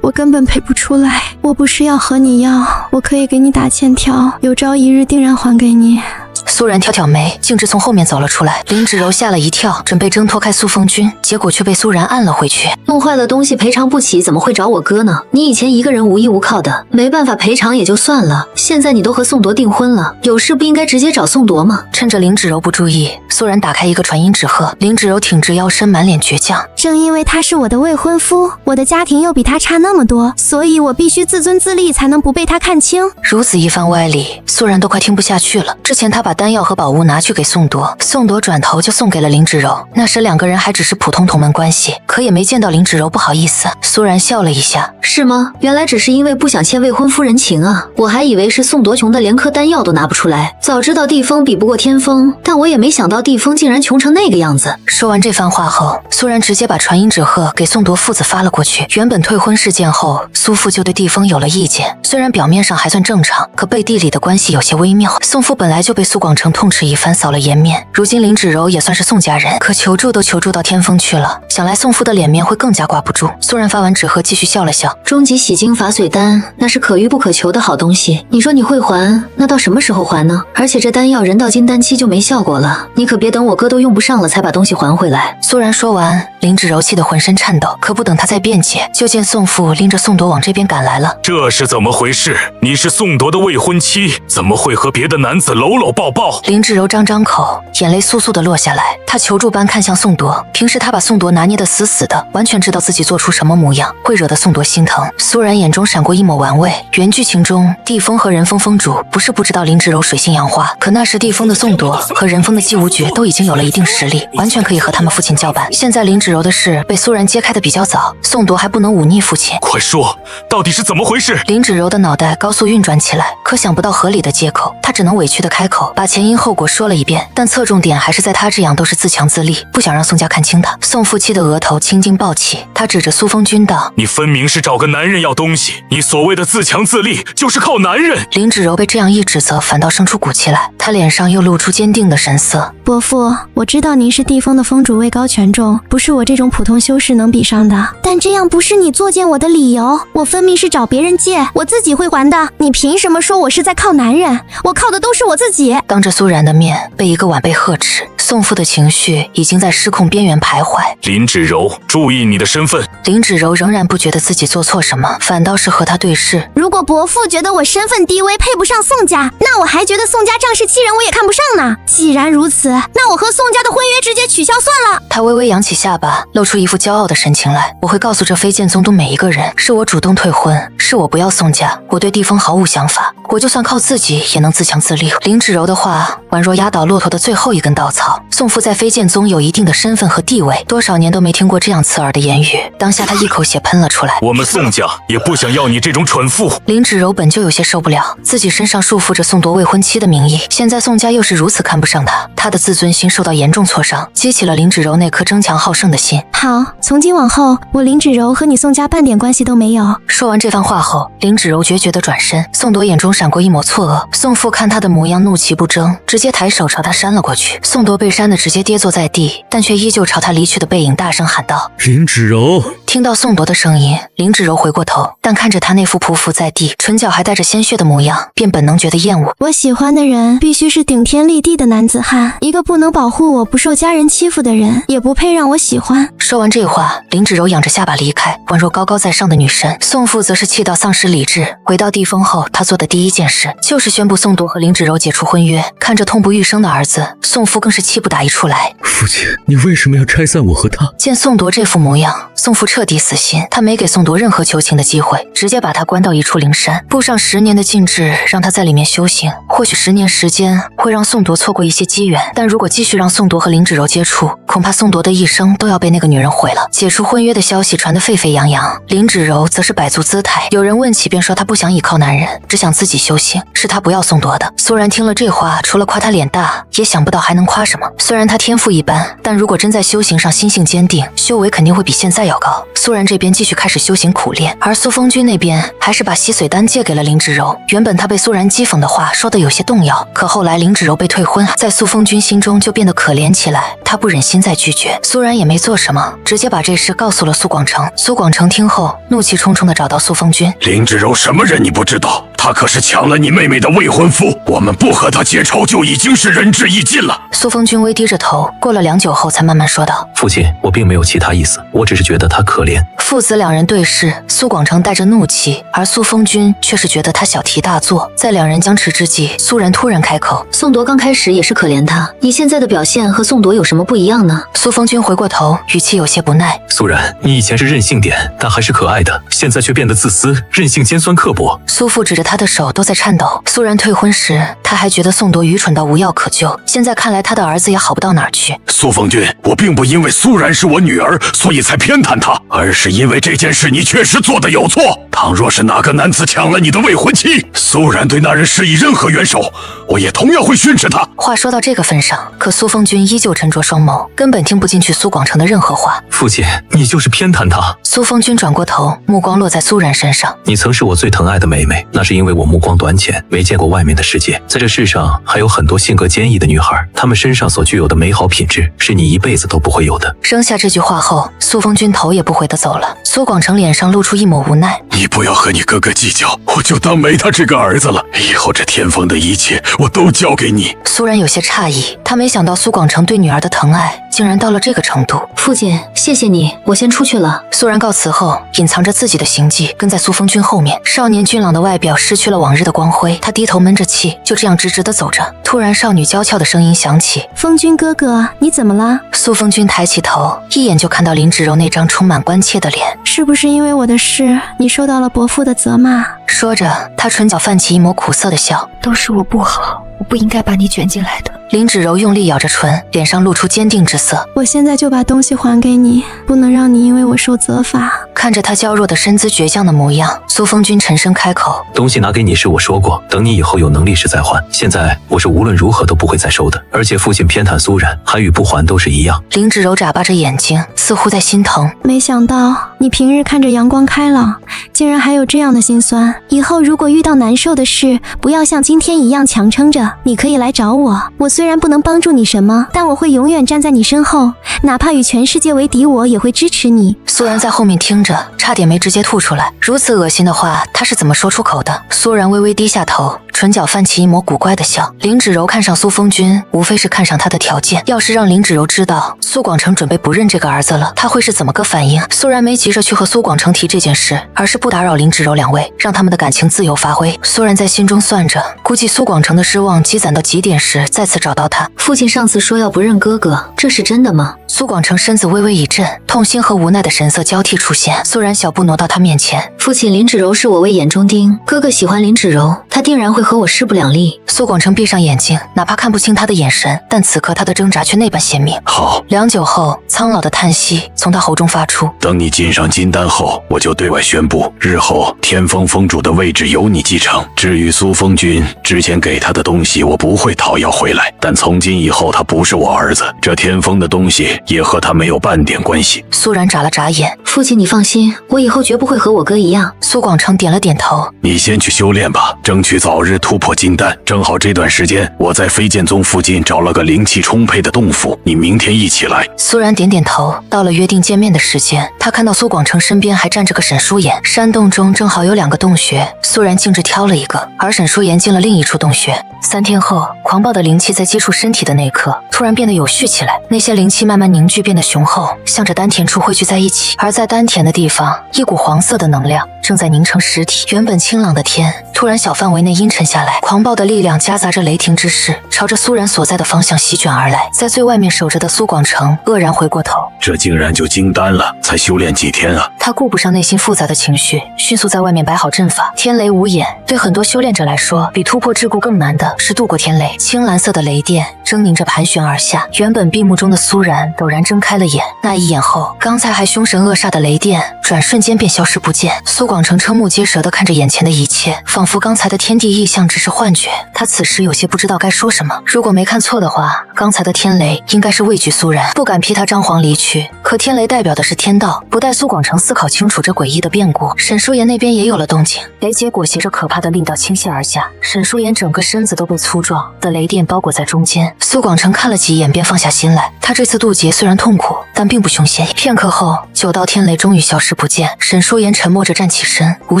我根本赔不出来。我不是要和你要，我可以给你打欠条，有朝一日定然还给你。苏然挑挑眉，径直从后面走了出来。林芷柔吓了一跳，准备挣脱开苏风君，结果却被苏然按了回去。弄坏了东西赔偿不起，怎么会找我哥呢？你以前一个人无依无靠的，没办法赔偿也就算了，现在你都和宋铎订婚了，有事不应该直接找宋铎吗？趁着林芷柔不注意，苏然打开一个传音纸鹤。林芷柔挺直腰身，满脸倔强。正因为他是我的未婚夫，我的家庭又比他差那么多，所以我必须自尊自立，才能不被他看轻。如此一番歪理，苏然都快听不下去了。之前他把丹药和宝物拿去给宋铎，宋铎转头就送给了林芷柔。那时2个人还只是普通同门关系，可也没见到林芷柔不好意思。苏然笑了一下，是吗？原来只是因为不想欠未婚夫人情啊！我还以为是宋铎穷的连颗丹药都拿不出来。早知道地风比不过天风，但我也没想到地风竟然穷成那个样子。说完这番话后，苏然直接把传音纸鹤给宋铎父子发了过去。原本退婚事件后，苏父就对地风有了意见，虽然表面上还算正常，可背地里的关系有些微妙。宋父本来就被苏广成痛斥一番，扫了颜面。如今林芷柔也算是宋家人，可求助都求助到天风去了，想来宋父的脸面会更加挂不住。苏然发完纸鹤，继续笑了笑。终极洗精法水丹，那是可遇不可求的好东西。你说你会还，那到什么时候还呢？而且这丹药人到金丹期就没效果了，你可别等我哥都用不上了才把东西还回来。苏然说完，林芷柔气得浑身颤抖，可不等他再辩解，就见宋父拎着宋铎往这边赶来了。这是怎么回事？你是宋铎的未婚妻，怎么会和别的男子搂搂抱抱？林芷柔张口，眼泪簌簌地落下来。她求助般看向宋铎，平时她把宋铎拿捏得死死的，完全知道自己做出什么模样会惹得宋铎心疼。苏然眼中闪过一抹玩味。原剧情中，地风和人风风主不是不知道林芷柔水性杨花，可那时地风的宋铎和人风的季无绝都已经有了一定实力，完全可以和他们父亲叫板。现在林芷柔的事被苏然揭开的比较早，宋铎还不能忤逆父亲。快说，到底是怎么回事？林芷柔的脑袋高速运转起来，可想不到合理的借口，她只能委屈的开口，把前因后果说了一遍，但侧重点还是在她这样都是自强自立，不想让宋家看清她。宋父气的额头青筋暴起，他指着苏风君道：“你分明是找个男人要东西，你所谓的自强自立就是靠男人。”林芷柔被这样一指责，反倒生出骨气来，她脸上又露出坚定的神色。伯父，我知道您是地风的风主，位高权重，不是我这种普通修士能比上的，但这样不是你作践我的理由。我分明是找别人借，我自己会还的，你凭什么说我是在靠男人？我靠的都是我自己。当着苏然的面被一个晚辈呵斥，宋父的情绪已经在失控边缘徘徊。林芷柔，注意你的身份。林芷柔仍然不觉得自己做错什么，反倒是和他对视。如果伯父觉得我身份低微配不上宋家，那我还觉得宋家仗势欺人我也看不上呢。既然如此，那我和宋家的婚约直接取消算他微微扬起下巴，露出一副骄傲的神情来。我会告诉这飞剑宗的每一个人，是我主动退婚，是我不要宋家，我对地风毫无想法，我就算靠自己也能自强自立。林芷柔的话宛若压倒骆驼的最后一根稻草。宋父在飞剑宗有一定的身份和地位，多少年都没听过这样刺耳的言语。当下他一口血喷了出来。我们宋家也不想要你这种蠢妇。林芷柔本就有些受不了自己身上束缚着宋铎未婚妻的名义，现在宋家又是如此看不上她，她的自尊心受到严重挫伤，激起了林芷柔那颗争强好胜的心。好，从今往后，我林芷柔和你宋家半点关系都没有。说完这番话后，林芷柔决绝地转身。宋铎眼中闪过一抹错愕，宋父看他的模样怒其不争，直接抬手朝他扇了过去。宋铎被扇得直接跌坐在地，但却依旧朝他离去的背影大声喊道：林芷柔。听到宋铎的声音，林芷柔回过头，但看着他那副匍匐在地，唇角还带着鲜血的模样，便本能觉得厌恶。我喜欢的人必须是顶天立地的男子汉，一个不能保护我不受家人欺负的人，也不配让我喜欢。说完这话，林芷柔仰着下巴离开，宛若高高在上的女神。宋父则是气到丧失理智，回到地风后，他做的第一件事就是宣布宋铎和林芷柔解除婚约。看着痛不欲生的儿子，宋父更是气不打一处来。父亲，你为什么要拆散我和他？见宋铎这副模样，宋父彻底死心，他没给宋铎任何求情的机会，直接把他关到一处灵山，布上10年的禁制，让他在里面修行。或许10年时间会让宋铎错过一些机缘，但如果继续让宋铎和林芷柔接触，恐怕宋铎的一生都要被那个女人毁了。解除婚约的消息传得沸沸扬扬，林芷柔则是摆足姿态，有人问起便说她不想依靠男人，只想自己修行，是她不要宋铎的。苏然听了这话，除了夸他脸大，也想不到还能夸什么。虽然他天赋一般，但如果真在修行上心性坚定，修为肯定会比现在要高。苏然这边继续开始修行苦练，而苏风君那边还是把吸髓丹借给了林芷柔。原本他被苏然讥讽的话说得有些动摇，可后来林芷柔被退婚，在苏风君心中就变得可怜起来，他不忍心再拒绝。苏然也没做什么，直接把这事告诉了苏广成。苏广成听后怒气冲冲地找到苏风君。林芷柔什么人你不知道，他可是抢了你妹妹的未婚夫，我们不和他结仇就已经是仁至义尽了。苏风君微低着头，过了良久后才慢慢说道：父亲，我并没有其他意思，我只是觉得他可怜。父子两人对视，苏广成带着怒气，而苏风君却是觉得他小题大做。在两人僵持之际，苏然突然开口：宋铎刚开始也是可怜他，你现在的表现和宋铎有什么不一样呢？苏风君回过头，语气有些不耐：苏然，你以前是任性点，但还是可爱的，现在却变得自私、任性、尖酸刻薄。苏父指着他的手都在颤抖。苏然退婚时，他还觉得宋铎愚蠢到无药可救，现在看来他的儿子也好不到哪儿去。苏风君，我并不因为苏然是我女儿，所以才偏袒她，而是因为这件事你确实做得有错。倘若是哪个男子抢了你的未婚妻，苏然对那人施以任何援手，我也同样会训斥他。话说到这个份上，可苏风君依旧沉着双眸，根本听不进去苏广成的任何话。父亲，你就是偏袒他。苏风君转过头，目光落在苏然身上。你曾是我最疼爱的妹妹，那是因为我目光短浅，没见过外面的世界。在这世上还有很多性格坚毅的女孩，她们身上所具有的美好品质，是你一辈子都不会有的。扔下这句话后，苏风君头也不回地走了。苏广成脸上露出一抹无奈：你不要和你哥哥计较，我就当没他这个儿子了。以后这天风的一切我都交给你。苏然有些诧异，他没想到苏广成对女儿的疼爱竟然到了这个程度。父亲，谢谢你，我先出去了。苏然告辞后，隐藏着自己的行迹，跟在苏风君后面。少年俊朗的外表失去了往日的光辉，他低头闷着气，就这样直直地走着。突然，少女娇俏的声音响起：风君哥哥，你怎么了？苏风君抬起头，一眼就看到林芷柔那张充满关切的脸。是不是因为我的事，你受到了伯父的责骂？说着，他唇角泛起一抹苦涩的笑。都是我不好，我不应该把你卷进来的。林芷柔用力咬着唇，脸上露出坚定之色。我现在就把东西还给你，不能让你因为我受责罚。看着他娇弱的身姿倔强的模样，苏风君沉声开口：东西拿给你时我说过，等你以后有能力时再还，现在我是无论如何都不会再收的。而且父亲偏袒苏然，还与不还都是一样。林芷柔眨巴着眼睛，似乎在心疼。没想到你平日看着阳光开朗，竟然还有这样的心酸。以后如果遇到难受的事，不要像今天一样强撑着，你可以来找我。我虽然不能帮助你什么，但我会永远站在你身后，哪怕与全世界为敌，我也会支持你。苏然在后面听着，差点没直接吐出来。如此恶心的话，他是怎么说出口的？苏然微微低下头，唇角泛起一抹古怪的笑。林芷柔看上苏风君，无非是看上他的条件。要是让林芷柔知道苏广成准备不认这个儿子了，他会是怎么个反应？苏然没急着去和苏广成提这件事，而是不打扰林芷柔两位，让他们的感情自由发挥。苏然在心中算着，估计苏广成的失望积攒到极点时，再次找到他。父亲上次说要不认哥哥，这是真的吗？苏广成身子微微一震，痛心和无奈的神色交替出现。苏然小步挪到他面前，父亲，林芷柔是我为眼中钉，哥哥喜欢林芷柔，他定然会和我势不两立。苏广成闭上眼睛，哪怕看不清他的眼神，但此刻他的挣扎却那般鲜明。好。良久后，苍老的叹息从他喉中发出。等你进上金丹后，我就对外宣布，日后天风封主的位置由你继承。至于苏风君之前给他的东西，我不会讨要回来，但从今以后他不是我儿子，这天风的东西也和他没有半点关系。苏然眨了眨眼，父亲你放心，我以后绝不会和我哥一样。苏广成点了点头，你先去修炼吧，争取早日突破金丹。正好这段时间我在飞剑宗附近找了个灵气充沛的洞府，你明天一起来。苏然点点头。到了约定见面的时间，他看到苏广成身边还站着个沈舒言，山洞中正好有2个洞穴，苏然径直挑了一个，而沈舒言进了另一处洞穴。3天后，狂暴的灵气在接触身体的那一刻突然变得有序起来，那些灵气慢慢凝聚，变得雄厚，向着丹田处汇聚在一起。而在丹田的地方，一股黄色的能量正在凝成实体。原本清朗的天突然小范围内阴沉下来，狂暴的力量夹杂着雷霆之势，朝着苏然所在的方向席卷而来。在最外面守着的苏广成愕然回过头，这竟然就金丹了，才修炼几天啊？他顾不上内心复杂的情绪，迅速在外面摆好阵法。天雷无眼，对很多修炼者来说，比突破桎梏更难的是度过天雷。青蓝色的雷电狰狞着盘旋而下，原本闭目中的苏然陡然睁开了眼。那一眼后，刚才还凶神恶煞的雷电转瞬间便消失不见。苏广成瞠目结舌地看着眼前的一切，仿佛刚才的天地异象只是幻觉。他此时有些不知道该说什么。如果没看错的话，刚才的天雷应该是畏惧苏然，不敢批他张皇离去。可天雷代表的是天道，不待苏广成思考清楚这诡异的变故，沈舒言那边也有了动静。雷结裹挟着可怕的力道倾泻而下，沈舒言整个身子都被粗壮的雷电包裹在中间。苏广成看了几眼便放下心来，他这次渡劫虽然痛苦，但并不凶险。片刻后，9道天雷终于消失不见。沈舒言沉默着站起身，无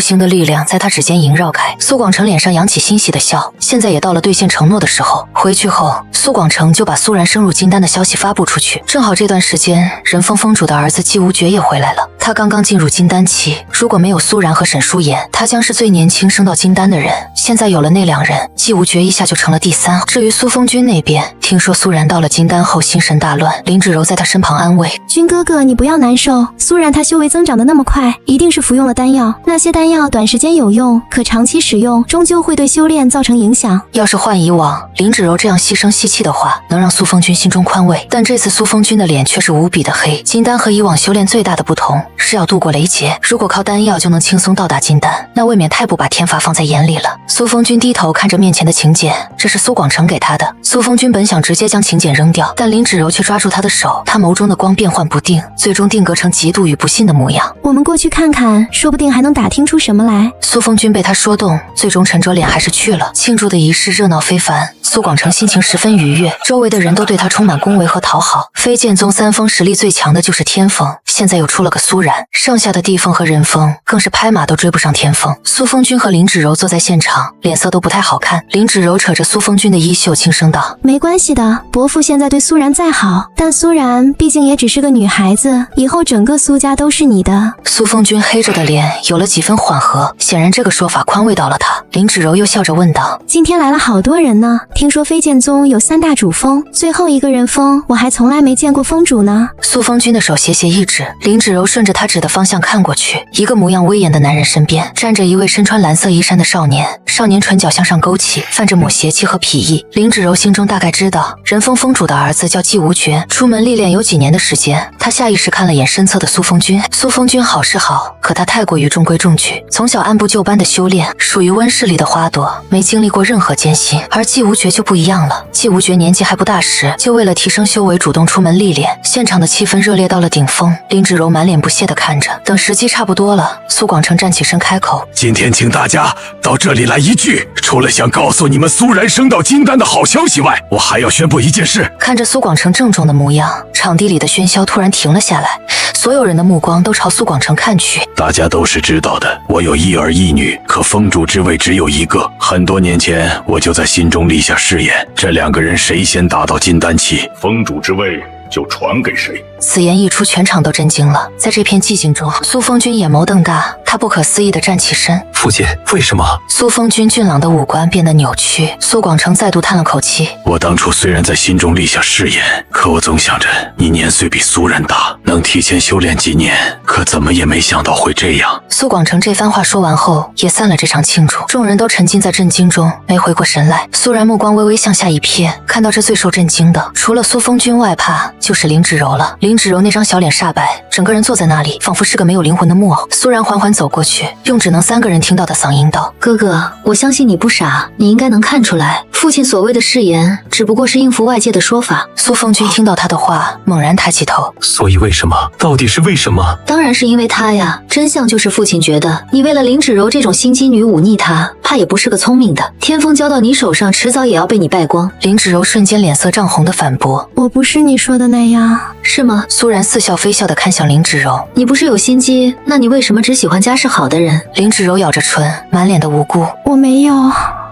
形的力量在他指尖萦绕开。苏广成脸上扬起欣喜的笑，现在也到了兑现承诺的时候。回去后，苏广成就把苏然升入金丹的消息发布出去。正好这段时间，仁丰封主的儿子季无绝也回来了。他刚刚进入金丹期，如果没有苏然和沈舒言，他将是最年轻升到金丹的人。现在有了那2人，季无绝一下就成了第3。至于苏风君那边，听说苏然到了金丹后心神大乱，林芷柔在他身旁安慰：君哥哥，你不要难受，苏然他修为增长的那么快，一定是服用了丹药。那些丹药短时间有用，可长期使用终究会对修炼造成影响。要是换以往，林芷柔这样细声细气的话能让苏风君心中宽慰，但这次苏风君的脸却是无比的黑。金丹和以往修炼最大的不同是要度过雷劫，如果靠丹药就能轻松到达金丹，那未免太不把天法放在眼里了。苏风君低头看着面前的请柬，这是苏广成给他的。苏风君本想直接将请柬扔掉，但林芷柔却抓住他的手，他眸中的光变幻不定，最终定格成嫉妒与不信的模样。我们过去看看，说不定还能打听出什么来。苏风君被他说动，最终沉着脸还是去了。庆祝的仪式热闹非凡，苏广成心情十分愉悦，周围的人都对他充满恭维和讨好。飞剑宗3峰实力最强的就是天风，现在又出了个苏然，剩下的地风和人风更是拍马都追不上天风。苏风君和林芷柔坐在现场，脸色都不太好看。林芷柔扯着苏风君的衣袖轻声道：没关系的，伯父现在对苏然再好，但苏然毕竟也只是个女孩子，以后整个苏家都是你的。苏风君黑着的脸有了几分缓和，显然这个说法宽慰到了他。林芷柔又笑着问道：今天来了好多人呢，听说飞剑宗有3大主峰，最后一个人峰我还从来没见过峰主呢。苏风君的手斜斜一指，林芷柔顺着他指的方向看过去，一个模样威严的男人身边站着一位身穿蓝色衣衫的少年，少年唇角向上勾起，泛着抹邪气和痞意。林芷柔心中大概知道，仁丰峰主的儿子叫季无绝，出门历练有几年的时间。他下意识看了眼身侧的苏风君，苏风君好是好，可他太过于中规中矩，从小按部就班的修炼，属于温室里的花朵，没经历过任何艰辛。而季无绝就不一样了，季无绝年纪还不大时，就为了提升修为主动出门历练，现场的气氛热烈到了顶峰。林芷柔满脸不屑地看着，等时机差不多了，苏广成站起身开口：今天请大家到这里来一聚，除了想告诉你们苏然升到金丹的好消息外，我还要宣布一件事。看着苏广成郑重的模样，场地里的喧嚣突然停了下来。苏所有人的目光都朝苏广成看去。大家都是知道的，我有一儿一女，可封主之位只有一个。很多年前，我就在心中立下誓言，这2个人谁先达到金丹期，封主之位就传给谁。此言一出，全场都震惊了。在这片寂静中，苏风君眼眸瞪大，他不可思议地站起身。父亲，为什么？苏风君俊朗的五官变得扭曲。苏广成再度叹了口气。我当初虽然在心中立下誓言，可我总想着你年岁比苏然大，能提前修炼几年，可怎么也没想到会这样。苏广成这番话说完后，也散了这场庆祝。众人都沉浸在震惊中，没回过神来。苏然目光微微向下一瞥，看到这最受震惊的，除了苏风君外，怕就是林芷柔了。林芷柔那张小脸煞白，整个人坐在那里，仿佛是个没有灵魂的木偶。苏然缓缓走过去，用只能3个人听到的嗓音道：“哥哥，我相信你不傻，你应该能看出来，父亲所谓的誓言只不过是应付外界的说法。”苏风君听到他的话，猛然抬起头。所以为什么？到底是为什么？当然是因为他呀！真相就是父亲觉得你为了林芷柔这种心机女忤逆他，怕也不是个聪明的。天风交到你手上，迟早也要被你败光。林芷柔瞬间脸色涨红的反驳：“我不是你说的那样。”是吗？苏然似笑非笑地看向林芷柔：“你不是有心机，那你为什么只喜欢家世好的人？”林芷柔咬着唇，满脸的无辜：“我没有，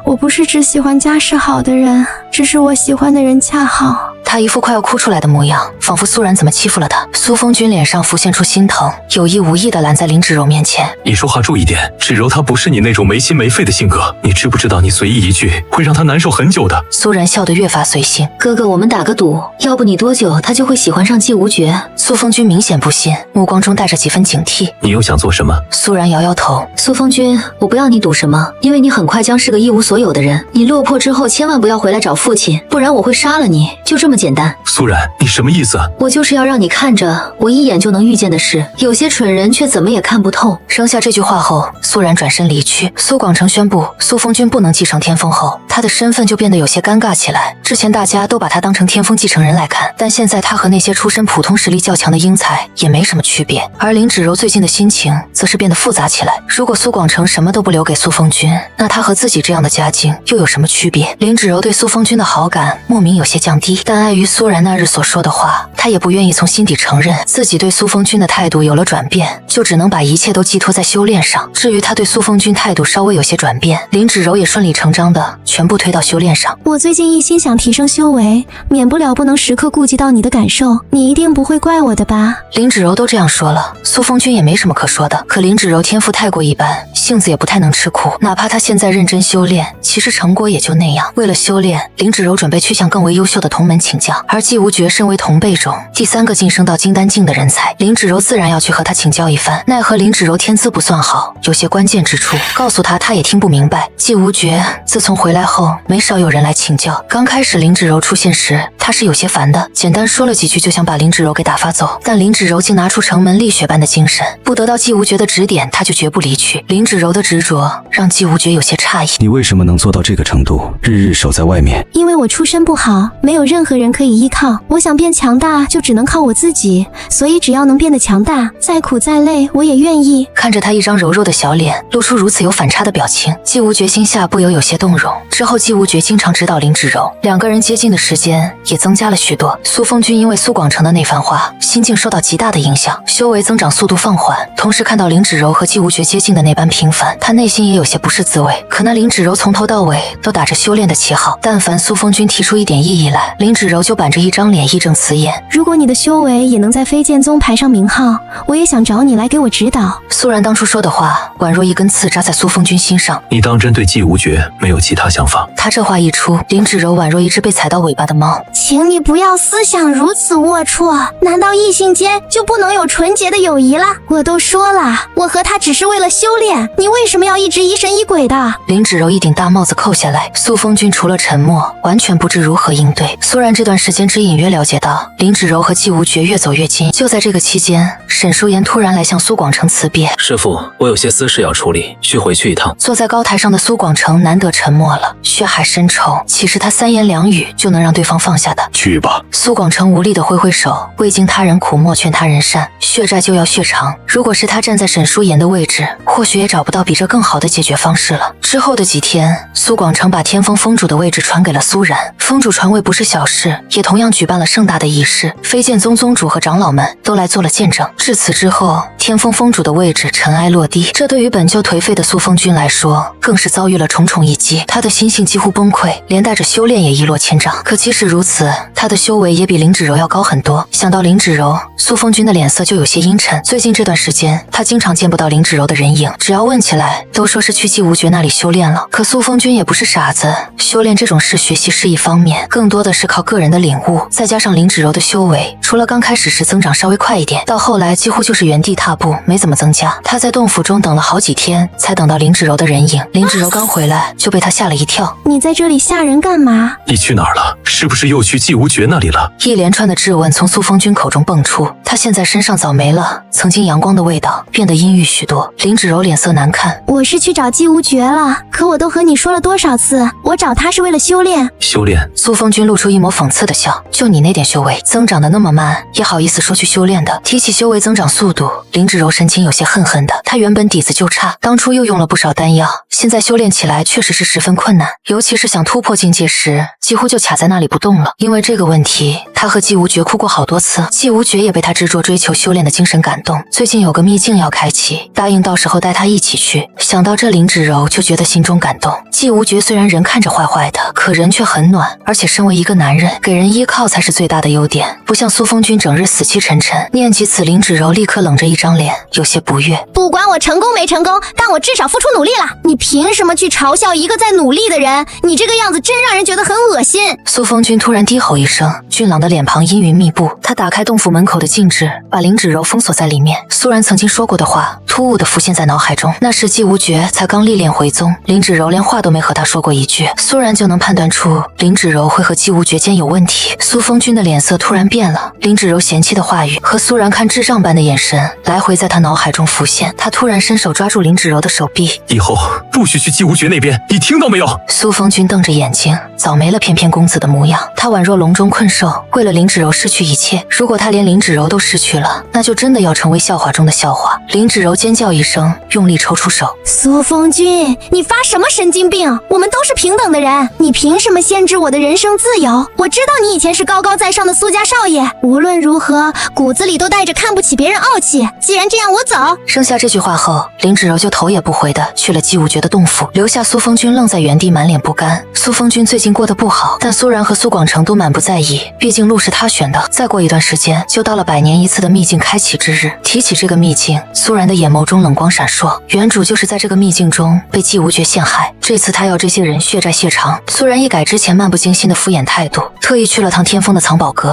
我不是只喜欢家世好的人，只是我喜欢的人恰好……”他一副快要哭出来的模样，仿佛苏然怎么欺负了他。苏风君脸上浮现出心疼，有意无意地拦在林芷柔面前：“你说话注意点，芷柔她不是你那种没心没肺的性格，你知不知道你随意一句会让她难受很久的。”苏然笑得越发随性：“哥哥，我们打个赌，要不你多久他就会喜欢上季无绝？”苏风君明显不信，目光中带着几分警惕：“你又想做什么？”苏然摇摇头：“苏风君，我不要你赌什么，因为你很快将是个一无所有的人。你落魄之后千万不要回来找父亲，不然我会杀了你，就这么简单。”苏然，你什么意思？我就是要让你看着我一眼就能预见的事，有些蠢人却怎么也看不透。扔下这句话后，苏然转身离去。苏广成宣布苏风君不能继承天风后，他的身份就变得有些尴尬起来。之前大家都把他当成天风继承人来看，但现在他和那些出身普通实力较强的英才也没什么区别。而林芷柔最近的心情则是变得复杂起来。如果苏广成什么都不留给苏风君，那他和自己这样的家境又有什么区别？林芷柔对苏风君的好感莫名有些降低，但碍于苏然那日所说的话，他也不愿意从心底承认自己对苏风君的态度有了转变，就只能把一切都寄托在修炼上。至于他对苏风君态度稍微有些转变，林芷柔也顺理成章的全部推到修炼上。我最近一心想提升修为，免不了不能时刻顾及到你的感受，你一定不会怪我的吧？林芷柔都这样说了，苏风君也没什么可说的。可林芷柔天赋太过一般，性子也不太能吃苦，哪怕她现在认真修炼，其实成果也就那样。为了修炼，林芷柔准备去向更为优秀的同门请教，而季无绝身为同辈中第3个晋升到金丹境的人才，林芷柔自然要去和他请教一番。奈何林芷柔天资不算好，有些关键之处，告诉他也听不明白。季无绝自从回来后，没少有人来请教。刚开始林芷柔出现时，他是有些烦的，简单说了几句就想把林芷柔给打发走。但林芷柔竟拿出城门立雪般的精神，不得到季无绝的指点，他就绝不离去。林芷柔的执着让季无绝有些诧异：你为什么能做到这个程度，日日守在外面？因为我出身不好，没有任何人可以依靠，我想变强大就只能靠我自己，所以只要能变得强大，再苦再累我也愿意。看着他一张柔弱的小脸露出如此有反差的表情，季无绝心下不由有些动容。之后季无绝经常指导林芷柔，2个人接近的时间也增加了许多。苏风君因为苏广成的那番话，心境受到极大的影响，修为增长速度放缓，同时看到林芷柔和季无绝接近的那般频繁，他内心也有些不是滋味。可那林芷柔从头到尾都打着修炼的旗号，但凡苏风君提出一点异议来，林芷柔就板着一张脸义正辞严：如果你的修为也能在飞剑宗排上名号，我也想找你来给我指导。苏然当初说的话宛若一根刺扎在苏风君心上。你当真对季无绝没有其他想法？他这话一出，林芷柔宛若一只被踩到尾巴的猫。请你不要思想如此龌龊，难道异性间就不能有纯洁的友谊了？我都说了，我和他只是为了修炼，你为什么要一直疑神疑鬼的？林芷柔一顶大帽子扣下来，苏风君除了沉默，完全不知如何应对。苏然这段时间只隐约了解到林芷柔和季无绝越走越近。就在这个期间，沈淑妍突然来向苏广成辞别：师父，我有些私事要处理，需回去一趟。坐在高台上的苏广成难得沉默了，血海深仇，岂是他三言两语就能让对方放下的？去吧。苏广成无力地挥挥手，未经他人苦，莫劝他人善。血债就要血偿，如果是他站在沈舒言的位置，或许也找不到比这更好的解决方式了。之后的几天，苏广成把天风封主的位置传给了苏然。封主传位不是小事，也同样举办了盛大的仪式，飞剑宗宗主和长老们都来做了见证。至此之后，天风封主的位置尘埃落地，这对于本就颓废的苏风君来说，更是遭遇了重重一击。他的心性几乎崩溃，连带着修炼也一落千丈。可即使如此，他的修为也比林芷柔要高很多。想到林芷柔，苏风君的脸色就有些阴沉。最近这段时间，他经常见不到林芷柔的人影，只要问起来，都说是去季无绝那里修炼了。可苏风君也不是傻子，修炼这种事，学习是一方面，更多的是靠个人的领悟，再加上林芷柔的修为，除了刚开始时增长稍微快一点，到后来几乎就是原地踏步，没怎么增加。他在洞府中等了好几天，才等到林芷柔的人影。林芷柔刚回来，就被他吓了一跳。你在这里吓人干嘛？你去哪儿了？是不是又去季无绝那里了？一连串的质问从苏风君口中蹦出，他现在身上早没了曾经阳光的味道，变得阴郁许多。林芷柔脸色难看。我是去找季无绝了，可我都和你说了多少次，我找他是为了修炼。修炼？苏风君露出一抹讽刺的笑，就你那点修为，增长的那么慢，也好意思说去修炼的？提起修为增长速度，林芷柔神情有些恨恨的。她原本底子就差，当初又用了不少丹药，现在修炼起来确实是十分困难，尤其是想突破境界时，几乎就卡在那里不动了。因为这个问题，她和季无绝哭过好多次，季无绝也被她执着追求修炼的精神感动。最近有个秘境要开启，答应到时候带她一起去。想到这，林芷柔就觉得心中感动。季无绝虽然人看着坏坏的，可人却很暖，而且身为一个男人，给人依靠才是最大的优点，不像苏风君整日死气沉沉。念及此，林芷柔立刻冷着一张脸，有些不悦。不管我成功没成功，但我至少付出努力了。你凭什么去嘲笑一个在努力的人？你这个样子真让人觉得很恶心。苏风君突然低吼一声，俊朗的脸庞阴云密布。他打开洞府门口的禁制，把林芷柔封锁在里面。苏然曾经说过的话突兀地浮现在脑海中，那时季无绝才刚历练回宗，林芷柔连话都没和他说过一句，苏然就能判断出林芷柔会和季无绝间有问题。苏风君的脸色突然变了，林芷柔嫌弃的话语和苏然看智障般的眼神来回在他脑海中浮现。他突然伸手抓住林芷柔的手臂，以后不许去季无绝那边，你听到没有？苏风君瞪着眼睛，早没了翩翩公子的模样。他宛若笼中困兽，为了林芷柔失去一切。如果他连林芷柔都失去了，那就真的要成为笑话中的笑话。林芷柔尖叫一声，用力抽出手。苏风君，你发什么神经病？我们都是平等的人，你凭什么限制我的人生自由？我知道你以前是高高在上的苏家少爷，无论如何骨子里都带着看不起别人傲气。既然这样，我走。扔下这句话后，林芷柔就头也不回的去了季无绝的洞府，留下苏风君愣在原地，满脸不甘。苏风君最近过得不好，但苏然和苏广成都满不在意，毕竟路是他选的。再过一段时间，就到了100年一次的秘境开启之日。提起这个秘境，苏然的眼眸中冷光闪烁，原主就是在这个秘境中被季无绝陷害，这次他要这些人血债血偿。苏然一改之前漫不经心的敷衍态度，特意去了趟天风的藏宝阁。